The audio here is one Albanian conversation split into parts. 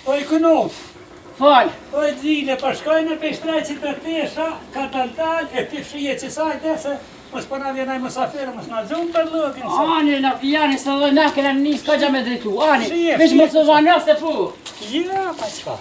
Oj kënot. Fal. Oj Zile, përshkojnë për shtrejqit të tesha, ka taltal, e ti fshije që sajte, se mos përna vjenaj mësafirë, mos në zumë për lëkin. Ani, në fjani, se dhe na kena njës ka gja me drejtu. Ani, Shije, veç mos të vana se pu. Ja, pa qfa.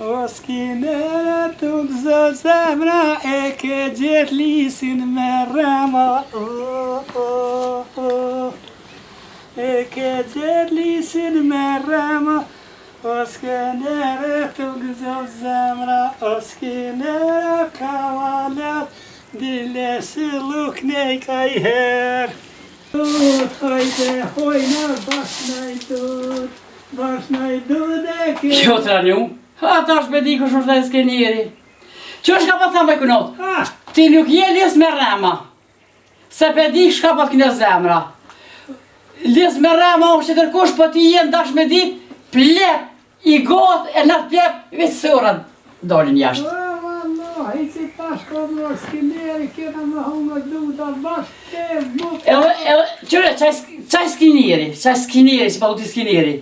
O s'kinere tuk zë zemra, e ke gjet lisin me rema. E ke gjet lisin me rema. O s'kinere tuk zë zemra, o s'kinere kavalet, dile si luk nej kaj her. Hajde, hojna, bashnaj dud e ke. Kjo të ranju? Ata është me di kush është dhe skenjeri. Që është ka pa thamë e kënot? Ti nuk je lis me rema. Se pe di shka pa t'kine zemra. Lis me rema është që tërkush, po ti jenë dash me dit, plep i gotë e në plep, veç sërat dolin jashtë. I që tash ka më skenjeri, kena më hongë duda bashkë, Qëre, qaj skenjeri, që pa u ti skenjeri.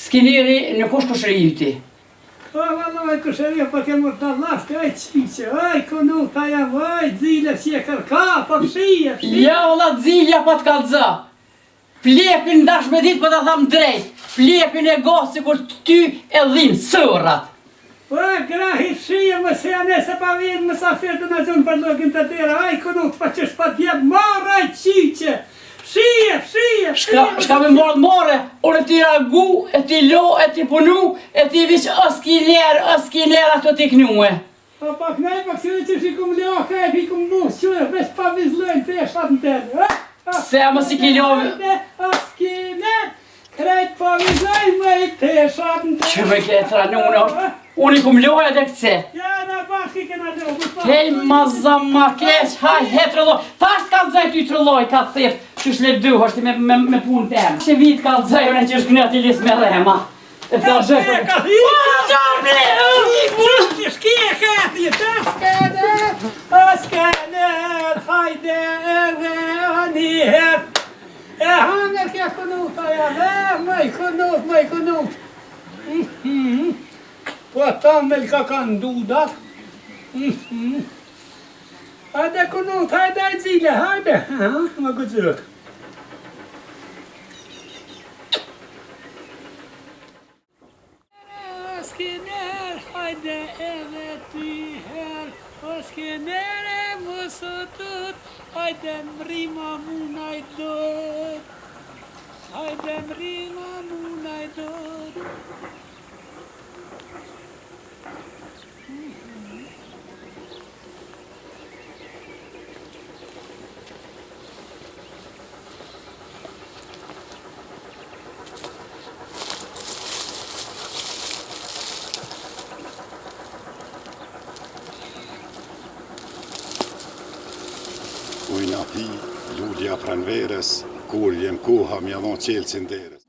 Skenjeri në kush rriti. Oj, kushëria, po ke mërë të lastë, aj qiqe, aj kënut, aj avu, aj Zile si e kërka, po shije. Ja, ola Zilja pa t'kallëzë. Plepin dash me dit, po t'a tham drejt. Plepin e gotë, si kur ty e dhimë, sërat. O, grahi shije, më se janë se pa vjetë më safirë të në zonë për login të tëra, aj kënut, pa që shpa t'jebë, marë, aj qiqe. Shije. Shka me more, orë ti ragu, e ti lo, e ti punu, e ti vishë oskiner ato ti knue. Pa pak nej, pak si dhe që shikum loka, e fikum musë qërë, veç pa vizlojnë të e shatë në tërë. Se a më si ki love. Oskiner, krejt pa vizlojnë më i të e shatë në tërë. Që me këtë ranune është, unë i kum loja dhe këtëse. Ja, në bashkë i kena lojë. Kej ma keq, haj, he trëlloj. Ta është ka të zaj ty trëlloj, ka të theft. Që shlep dy, është me punë temë. Që vit ka të zaj, unë që është kënët i lis me rema. E të zhëtë. Ka thikë! Shkje këti, të skenet, hajde edhe anihet. E hangër kje kënut, aja dhe, mëj kënut. Po ta me lka kanë dudat. Hajde kënut, hajde e Zile, hajde. Më gëzërët. Oskiner, hajde edhe ty her. Oskiner e më sotut, hajde mrima munaj dot. Hajde mrima munaj dot. Ujna fi, lulja pranverës, kur jem koha mja dhon qelësin derës.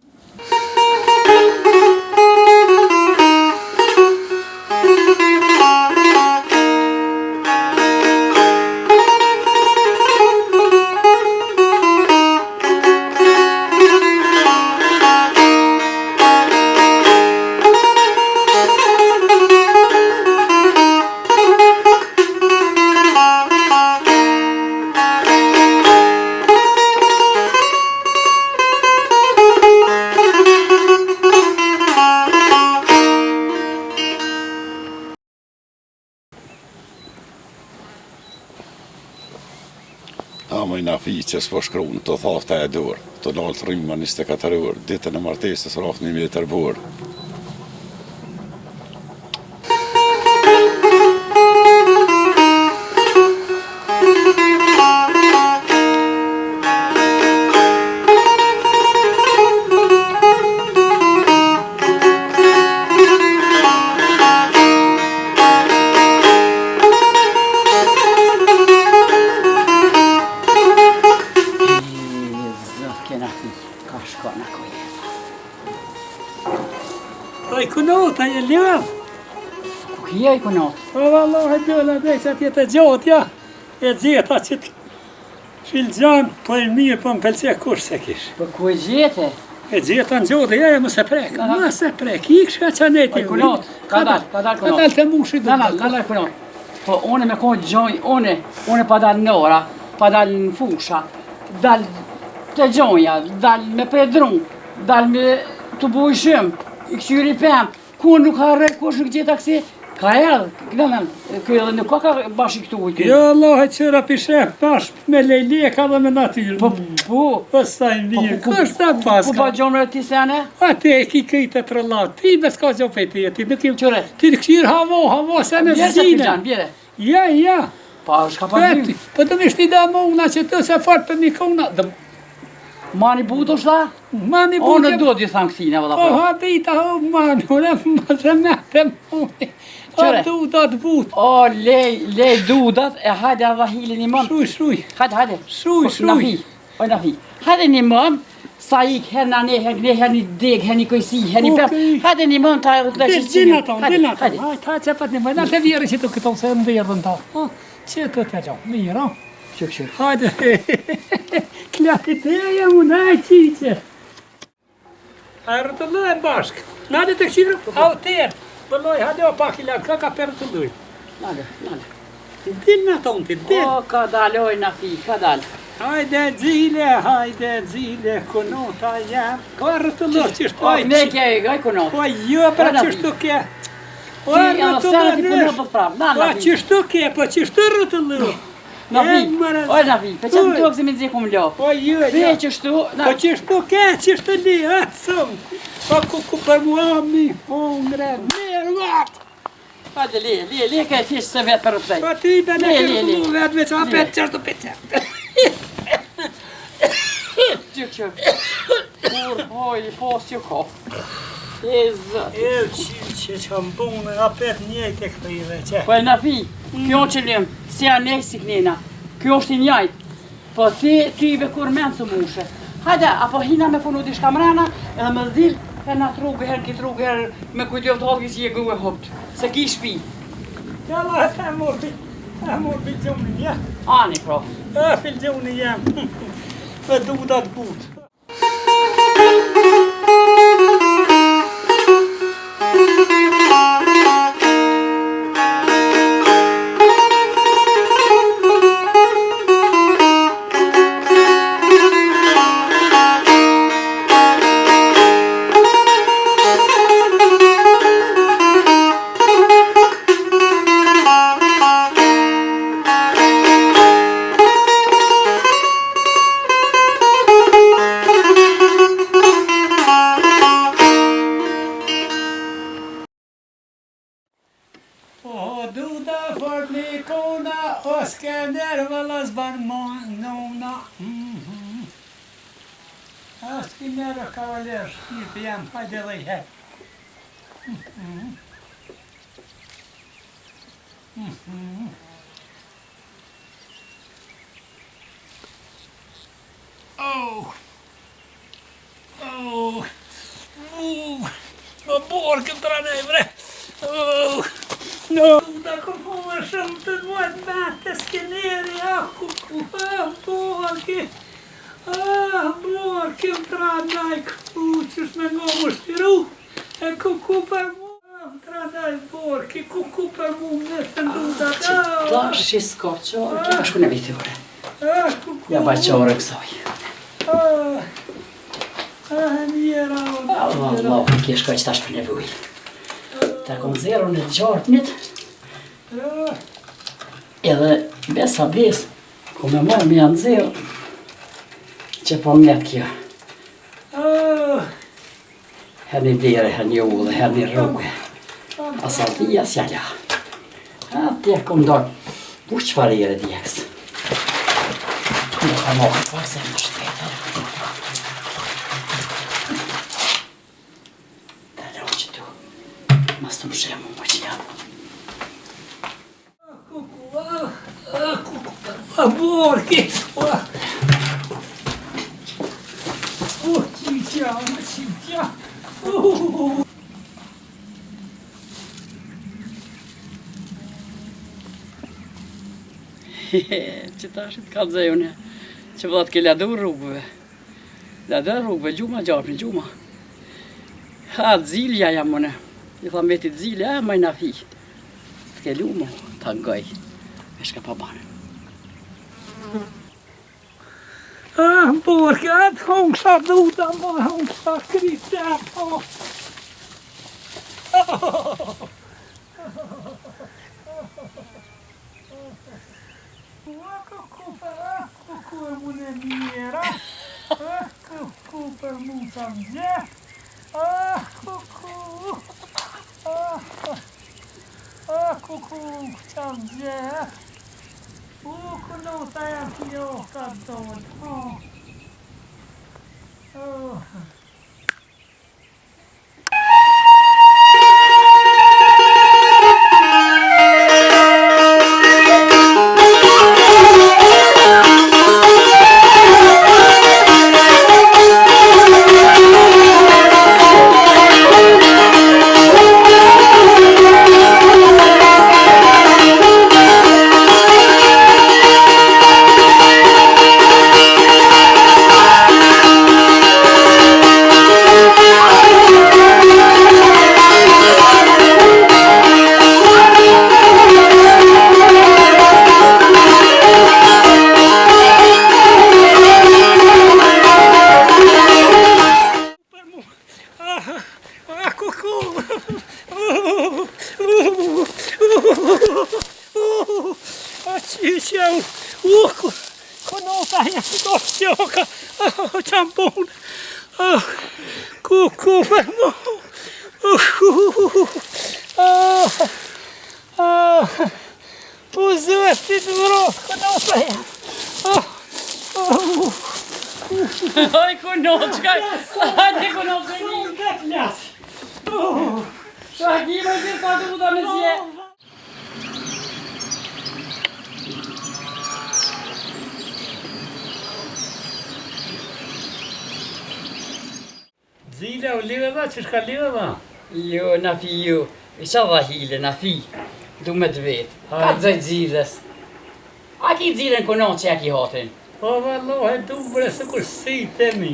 Ama i na fi që s'po shkrunë, të thafta e dorë, të naltë rrima 24 orë, ditën e martesës rraf 1 metër borë. Ai kunot, ai e ljav. Ku kje i kunot? O, Allah, e dëlla dhe që atjet e gjatë, ja. E gjeta që të filxan, po e mirë, po më pëlqe kush se kish. Po ku e gjete? E gjeta në gjatë, ja, më se prek, më se prek, ikë shka që neti. Po kunot, ka dal kunot. Ka dal të mushit. Nala kunot. Po une me konë gjoj, une pa dal në ora, pa dal në fusha, dal të gjonja, dal me pedrun, dal me të bujshëm, i këshyri pëm, ku nuk harre, kush nuk gjeta kësi, ka edhe, kjo edhe nuk ka bashkë këtu ujtë. Jo, Allah, e qëra pishef bashkë me lejleka dhe me natyrë. Po saj mirë, kështë ta paska. Po pa gjonëre ti sene? A te e ki këjtë të trëllat, ti me s'ka gjo fejti, ti nuk im Qëre? Ti të këshirë havo, se me Bjerë se zine. filxan, bjere. Ja. Pa, shka pa Veti, po të mishti da muna që të se fort për një kona. Mani buto shla? Mani O në buke. do t'ju thanë kësine, vëlla O po. habita, o mani, ure më të mete muni. O Qëre? du do të but. O, lej dudat, e hajde a vahili një mëm. Shruj. Hajde. Shruj. Na fi. Hajde një mëm, sa ik, her në ne, her një deg, her një kojsi, her një pep. Hajde një mëm, ta e të leshë Dina tonë. Hajde. Hajde, që pat një mëjnë, atë vjerë që të këto se në derdhën ta. Që të të gjo, mirë, o. Qërë. Hajde, klapit e jam unë, a qiqe. A rëtëllojnë bashkë. Nade të këshirë, a u tërë. Bëlloj, hajde o pak i lakë, ka për të lujë. Nale. Din në tonë ti, din. O, ka daloj na fi, ka dal. Hajde dzile, konota jam. Ka rëtëlloj, qështë O, me kje e gaj kunot. Po jo, pra qështu ke. O, Ti edhe sene ti rëtëlloj, punot të prap. po Na fi. qështu ke, po qështu rëtëlloj. Na fi. O, na fi. Pe qëmë të kësi me nëzikë më lo. Po jo, Pe jo. qështu. Po qështu ke, qështu li, atësëm. Po ku për mua mi, hongre, mirë, vatë. Hajde, le, ka e fishë se vetë për rëpëtej. Po ti be në Le. kërpullu vetë veç, a Le. petë qërtu petë. Që. Kur, hoj, pos që ko. E zëtë. E që që më bunë, a petë njëjtë e këtë i veqe. Po e na fi, kjo që lëm, si a ne si knena. Kjo është i njajtë. Po ti i be kur menë së mushe. Hajde, apo hina me punu t'i shkamrana, edhe me zdil, her na trugë, her ki trugë, her me kujtjof të holgi që je gu e hopt. Se ki shpi. Jalla, e morbi gjumë një. Ani, pro. A fil gjumë jam. E du da të butë. O duda fort një kona, o skender vëllas ban nona. A skender kavaler, shkirë jam, hajde dhe i hep. O borkën të ranej bre. No, da kukuva shumë të duhet bate skeneri, borki. Borki më të ranaj këtu, qësh me ngo më shtiru. E kuku për mu, të ranaj borki, kuku për mu më të nduda. Tash i s'ka qarë, kjo është kënë vitore. Kuku. Ja ba qarë kësaj. Njera, Allah, kjo shkoj që tash për nevoj. Ta kom zero në gjartnit, edhe besa bes, ku me marrë me janë zero, që po nget kjo. Her një dere, her një ullë, her një rrugë, asa dhja s'jalla. Atje kom dorë, bu qëfar ere djekës. Në ka marrë, pa se më shtetër. Mas të më shemë më që jam. Borki! O, qiqa, qitja. Që ta është të kalëzaj une, që vëllat ke ladu rrugëve. Ladu rrugëve, gjuma gjapin, gjuma. Ha, zilja jam une. I tha mbeti zilja, ma i na fi. Të ke lumo, ta ngoj. Me shka pa banë. Borgat, hon sa duda, hon sa krytta. Kuku e mune mjera. Kuku për mu të mgje. Kuku. Kuku të mgje. Kunota ja kjo ka dojnë. Ciao, conota ja joka tampon. Kuku per mo. Uzeti duro, conota ja. Oj, konoczka! Hajde, konoczka! Shakima që ka të uda me zje. Zila u live dha, që shka live dha? Jo, na fi jo. I qa dha hile, na fi. Du me të vetë. Ka të zajtë zilës. A ki zilën konoq që ja ki hatin? O, vallohe, du bre, se kur si të mi.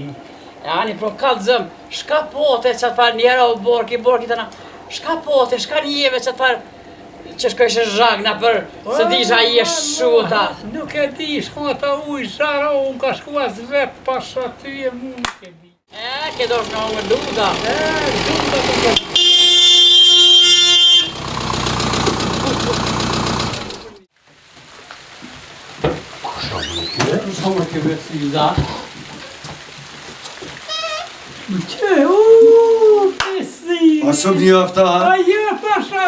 Ani, pro ka të zëmë, shka pote që të farë njera o borki të na. Shka pote, shka njeve që të farë që shkojshë zhagna për se disha i e shuta. Nuk e di, shko ta uj, zhara, unë ka shkua zvep, pasha ty e mu nuk e di. Ke dosh në ongër duda. Duda të të Shumë ke vetë si da. Që, pesi. A shumë një afta, ha? Ajo, pasha,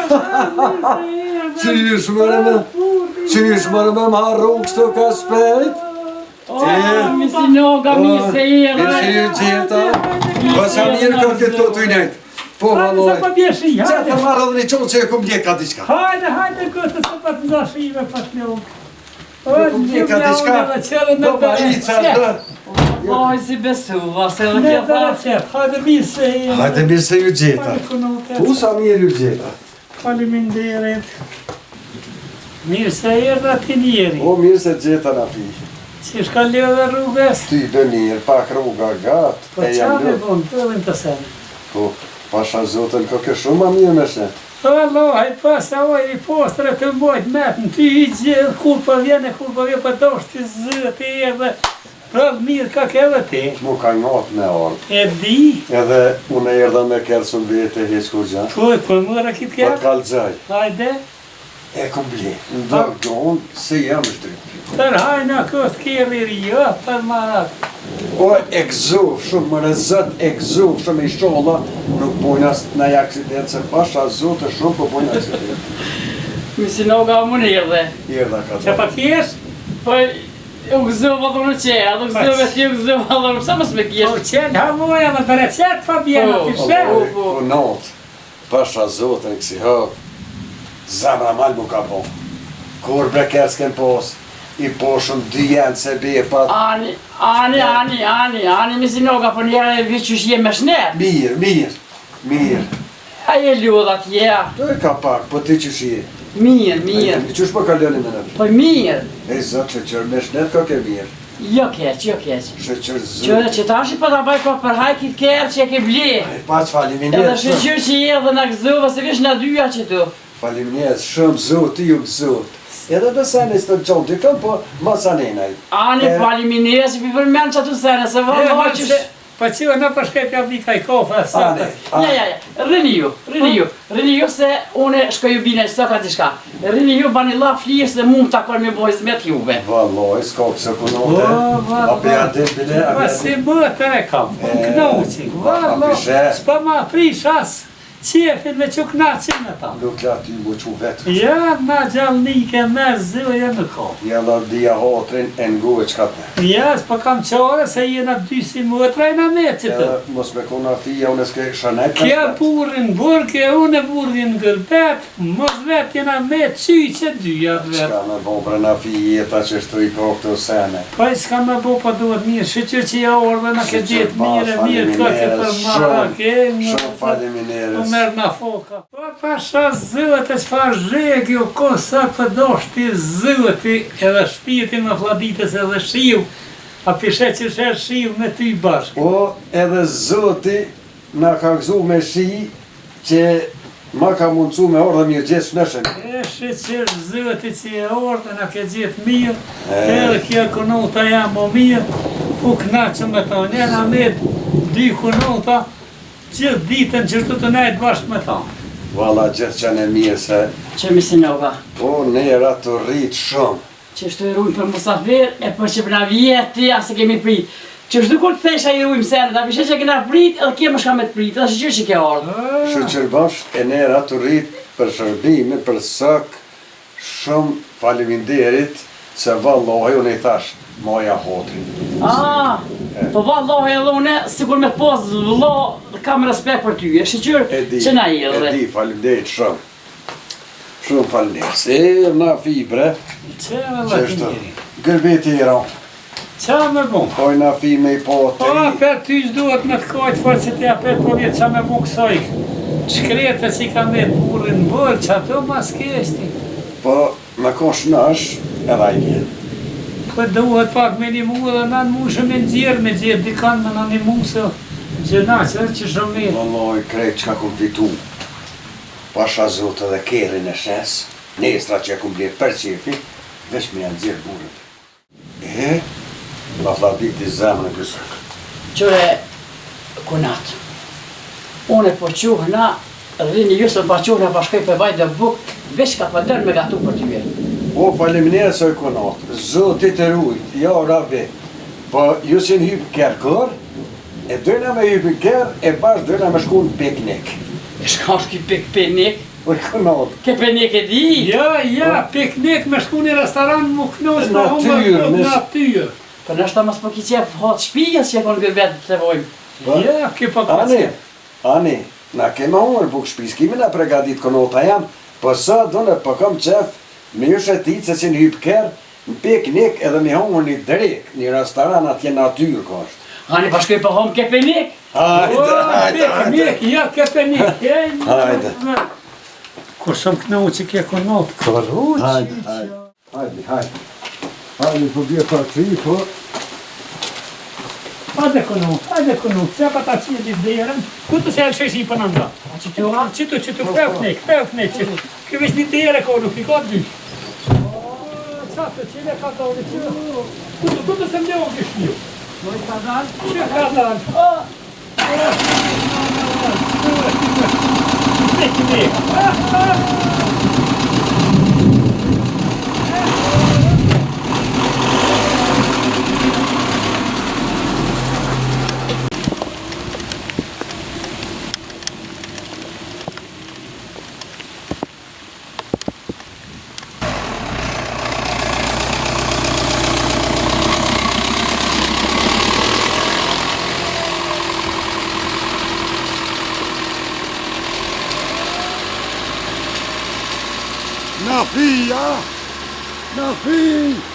Që ish mërë me më harru kështu ka shpejt? Mi si noga, mi se Mirë që ere. ju gjeta. Pa sa mirë ka këtë të ujnejt. Po, valoj. Qa të marrë dhe një qonë që e kum djeka diqka. Hajde, këtë se pa të zashive pa të njën. Kum djeka diqka. Do pa i qa të. Oj, si besuva, se dhe Ne kjo të tha. racet, hajde mirë se e. Hajde mirë se ju gjeta. Po sa mirë ju gjeta. Faleminderit. Mirë se erdha ti njeri. O mirë se gjeta na fi. Që shka leo dhe rrugës? Ty dë njërë, pak rruga gatë. Po qa me bon, të dhe të sen. Po, pasha zotën ka kë shumë a mirë me shenë. Allah, pas oj i postre të mbojt metën, ty i gjithë, kur për vjene, për do është të zëtë e erdhe. Prallë mirë ka ke edhe ti. Mu ka ngatë me ardhë. E di? Edhe unë e erdha me kërësën vete heq kur gjanë. Po mëra kitë Po kërë? t'kallëgjaj. Hajde. E kom ble. Në dërgonë se jam shtrypë. Për hajna këtë kërë i rjo, për marat. O, e këzuf, shumë më rezët, e këzuf, shumë i sholla, nuk bojnë asë në aksident, se pasha zote shumë po bojnë aksident. Mi si noga më nërë. Erdha ka Që të. pa kjesh? Po, u gëzova dhe në qeja, u gëzova ti u gëzova dhe në sa më s'me Po kjesh. qenë hamoja, më të recet pa bjena, Po, të po, shërë. Po natë, pasha zote në kësi hëvë, zamra mal mu ka po. Kur brekers ken pos, I poshëm 2 janë se bepat. Ani, mi si noga, për njerë e vishë që je me shnet. Mirë. A je ljodhat, je. To e ka pak, po ti që shije. Mirë. Qësh po kaloni me në? Po mirë. E zot, sheqer me shnet ka ke mirë. Jo keq. Sheqer zot. Qëre që tashi po ta baj ko për hajkit kërë që e ke ble. Pas faliminjet. Edhe sheqer që je dhe në gëzova, se vish në dyja që tu. Faliminjet, shumë zot, ju zot. Edhe dhe sene së të gjonë të këmë, po ma sanenaj. Ani faliminjet, që pi përmen që atu sene, se vëllë që... Pa që në përshkep jam di kaj kofa, sa të... Ja, rini ju se une shko ju bine që ka t'i shka. Rini ju bani la flisë dhe mund t'akor me bojë zmet juve. Valloj, s'ka këse punote. A pe janë të bile, Pa si bëtë e kam, unë knoqi. S'pa ma prish as qefin me që knaqin me ta. Nuk la ty mu që vetë. Ja, na gjallnike me zëje në ko. Ja la dhja hotrin e ngove qka të. Ja, s'pa kam qare se jena 2 si mëtra e na me që të. Mos me kona fija, unë s'ke shanet. Kja burin burke, une burin gërbet, mos vet jena me qyqe 2 vet. Qka me bo brena fijeta që shtu i ko këto sene. Pa i s'ka me bo pa duhet mirë, shqyqyr që ja orve na ke gjithë mirë këtë për marake. Shumë falimineres. Merë na foka. Pa pasha zëët e qëfar zhegjo, kosa pëdoshti zëëti edhe shpiti me fladitës edhe shiu, a pishe që shërë shiu me ty bashkë. O, edhe zoti na ka gëzu me shi që ma ka mundcu me orë dhe mirë gjithë shnëshën. E shqyqyr zëëti që e orë na ke gjithë mirë, edhe kja konota jam o mirë, u knaqëm me ta, njena me 2 konota, gjithë ditën që shtu të nejtë bashkë me ta. Valla gjithë që në mirë se... Që mi si noga. O, nera të rritë shumë. Që shtu i rujmë për musafir, e për që përna vjeti, asë kemi prit. Që shtu kur të thesha i rujmë sene, da pishe që kena prit, edhe kje më shka me të prit, edhe shqyr që ke ardhë. Shqyr bashkë e nera të rritë për shërbimi, për sëk, shumë faliminderit, se vallohi unë i thash, moja hotrin. Po vallohi edhe une, sigur me posë vëllo, kam respekt për ty, e shqyr që na i edhe. E di, faliminderit shumë. Shumë faliminderit. Se na fibre, Që me latiniri? gërbeti i ronë. Qa me bon? Oj na fi me i po të Pa, i. për ty s'duhet me të kajtë fërë që t'ja për po vjetë qa me bon kësaj. Shkrete që ka me burin bërë, që ato mas keshti. Po, me kosh nash, edhe i vjen. Po duhet pak me një mu edhe na në mushë me nxjerë, me gjithë dikan me në një mu se gjëna që shumë mirë. Valloj, krejt që ka kum fitu. Pasha zotë edhe kerin e shes, nestra që kum bje për qefi, veç me janë dzirë burën. La fladit i zemën e kësë. Qore, kunat. Une po quhna, rini jusë pa quhna pa shkoj për bajt dhe buk, veç ka për dërë me gatu për ty vjerë. O, faleminere së i kunat, zotit e rujt, ja rabi, po ju si në hypë kërkër, e dojna me hypë kërë, e bashkë dojna me shku në piknik. E shka është ki piknik? O, i kunat. Ke piknik e di? Ja, piknik me shku një restoran më knoz me Natyrë, humë në natyrë. Për nështë ta mas po ki qef hot shpijës që e konë gërbetë të vojmë. Ja, ke pa Ani, na kema umër buk shpis, kimi na pregadit konota jam, po sa dune po kam qef, me ju shetit se si në hypë kërë, në piknik edhe me umër një drek, një restoran atje natyrë ka është. Hani pa shkoj për home ke piknik? Hajde. Piknik, ja, ke piknik. Hajde. Kur shumë knohu që ke konot, kërruq. Hajde. Hajde, po bje pa tri, po. Hajde konot, që pa ta qënë ditë dherën, ku të se e lësheshi i për në nda? Qëtu, pevknik, kë vesh një dherë ka nuk i ka dy. Qatë, qële ka ta uri qële, ku të se mdeo kështë një? Që ka dalë? Na fi!